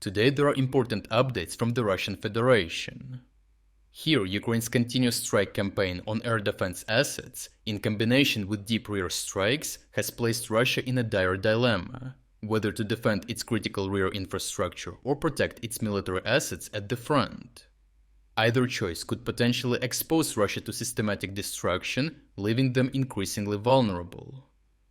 Today there are important updates from the Russian Federation. Here, Ukraine's continuous strike campaign on air defense assets, in combination with deep rear strikes, has placed Russia in a dire dilemma, whether to defend its critical rear infrastructure or protect its military assets at the front. Either choice could potentially expose Russia to systematic destruction, leaving them increasingly vulnerable.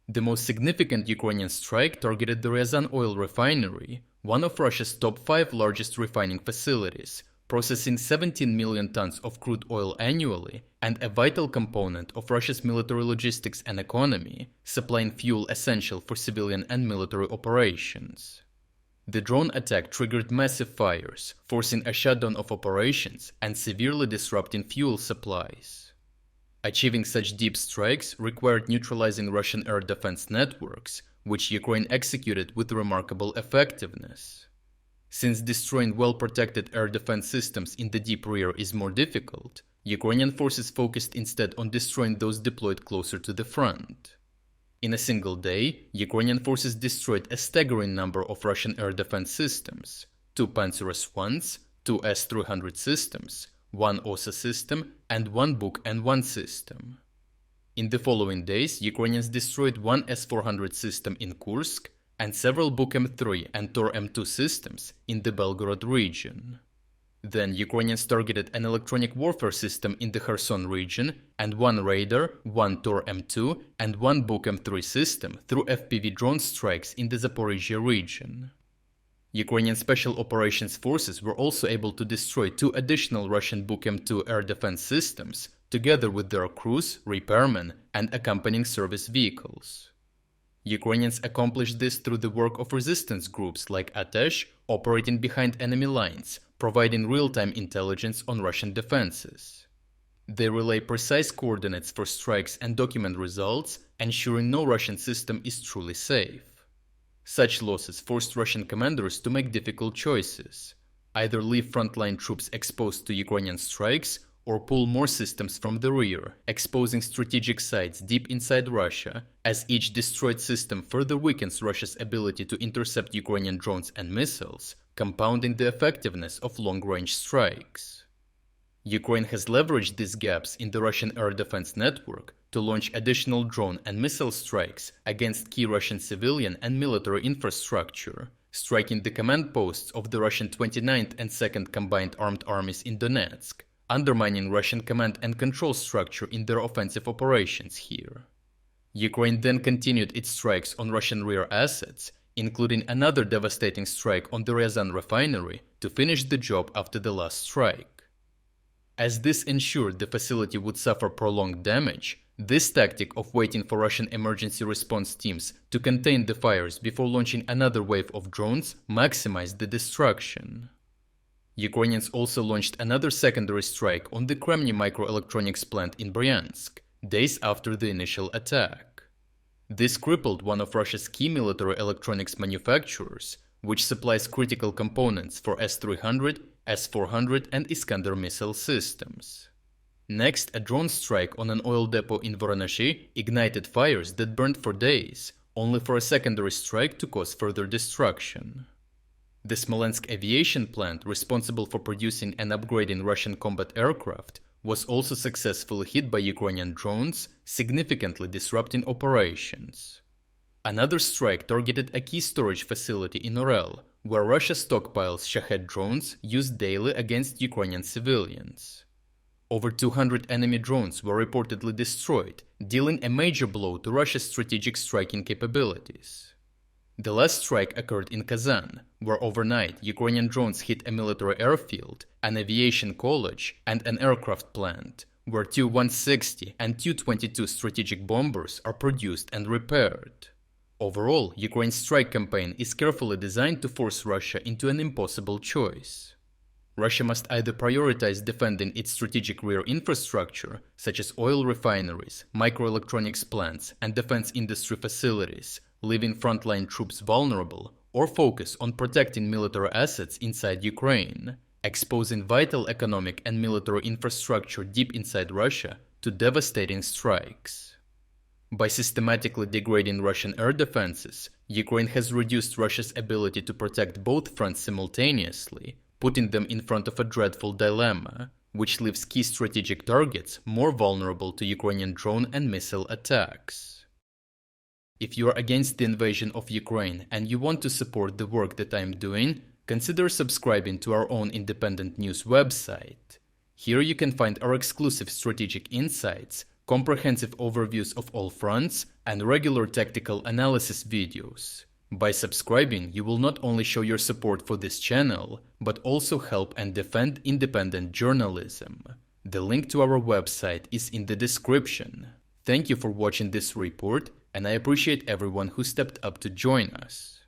The most significant Ukrainian strike targeted the Ryazan oil refinery, one of Russia's top 5 largest refining facilities, processing 17 million tons of crude oil annually and a vital component of Russia's military logistics and economy, supplying fuel essential for civilian and military operations. The drone attack triggered massive fires, forcing a shutdown of operations and severely disrupting fuel supplies. Achieving such deep strikes required neutralizing Russian air defense networks, which Ukraine executed with remarkable effectiveness. Since destroying well-protected air defense systems in the deep rear is more difficult, Ukrainian forces focused instead on destroying those deployed closer to the front. In a single day, Ukrainian forces destroyed a staggering number of Russian air defense systems: 2 Panzer S-1s, 2 S-300 systems, 1 OSA system, and 1 Buk N-1 system. In the following days, Ukrainians destroyed 1 S-400 system in Kursk and several Buk M3 and Tor M2 systems in the Belgorod region. Then Ukrainians targeted an electronic warfare system in the Kherson region and 1 radar, 1 Tor M2 and 1 Buk M3 system through FPV drone strikes in the Zaporizhia region. Ukrainian Special Operations Forces were also able to destroy 2 additional Russian Buk M2 air defense systems, together with their crews, repairmen, and accompanying service vehicles. Ukrainians accomplished this through the work of resistance groups like Atesh, operating behind enemy lines, providing real-time intelligence on Russian defenses. They relay precise coordinates for strikes and document results, ensuring no Russian system is truly safe. Such losses forced Russian commanders to make difficult choices: either leave frontline troops exposed to Ukrainian strikes or pull more systems from the rear, exposing strategic sites deep inside Russia, as each destroyed system further weakens Russia's ability to intercept Ukrainian drones and missiles, compounding the effectiveness of long-range strikes. Ukraine has leveraged these gaps in the Russian air defense network to launch additional drone and missile strikes against key Russian civilian and military infrastructure, striking the command posts of the Russian 29th and 2nd Combined Armed Armies in Donetsk, undermining Russian command and control structure in their offensive operations here. Ukraine then continued its strikes on Russian rear assets, including another devastating strike on the Ryazan refinery to finish the job after the last strike. As this ensured the facility would suffer prolonged damage, this tactic of waiting for Russian emergency response teams to contain the fires before launching another wave of drones maximized the destruction. Ukrainians also launched another secondary strike on the Kremny microelectronics plant in Bryansk, days after the initial attack. This crippled one of Russia's key military electronics manufacturers, which supplies critical components for S-300, S-400 and Iskander missile systems. Next, a drone strike on an oil depot in Voronezhy ignited fires that burned for days, only for a secondary strike to cause further destruction. The Smolensk aviation plant, responsible for producing and upgrading Russian combat aircraft, was also successfully hit by Ukrainian drones, significantly disrupting operations. Another strike targeted a key storage facility in Orel, where Russia stockpiles Shahed drones used daily against Ukrainian civilians. Over 200 enemy drones were reportedly destroyed, dealing a major blow to Russia's strategic striking capabilities. The last strike occurred in Kazan, where overnight Ukrainian drones hit a military airfield, an aviation college, and an aircraft plant, where Tu-160 and Tu-22 strategic bombers are produced and repaired. Overall, Ukraine's strike campaign is carefully designed to force Russia into an impossible choice. Russia must either prioritize defending its strategic rear infrastructure, such as oil refineries, microelectronics plants, and defense industry facilities, leaving frontline troops vulnerable, or focus on protecting military assets inside Ukraine, exposing vital economic and military infrastructure deep inside Russia to devastating strikes. By systematically degrading Russian air defenses, Ukraine has reduced Russia's ability to protect both fronts simultaneously, putting them in front of a dreadful dilemma, which leaves key strategic targets more vulnerable to Ukrainian drone and missile attacks. If you are against the invasion of Ukraine and you want to support the work that I am doing, consider subscribing to our own independent news website. Here you can find our exclusive strategic insights, comprehensive overviews of all fronts, and regular tactical analysis videos. By subscribing, you will not only show your support for this channel, but also help and defend independent journalism. The link to our website is in the description. Thank you for watching this report, and I appreciate everyone who stepped up to join us.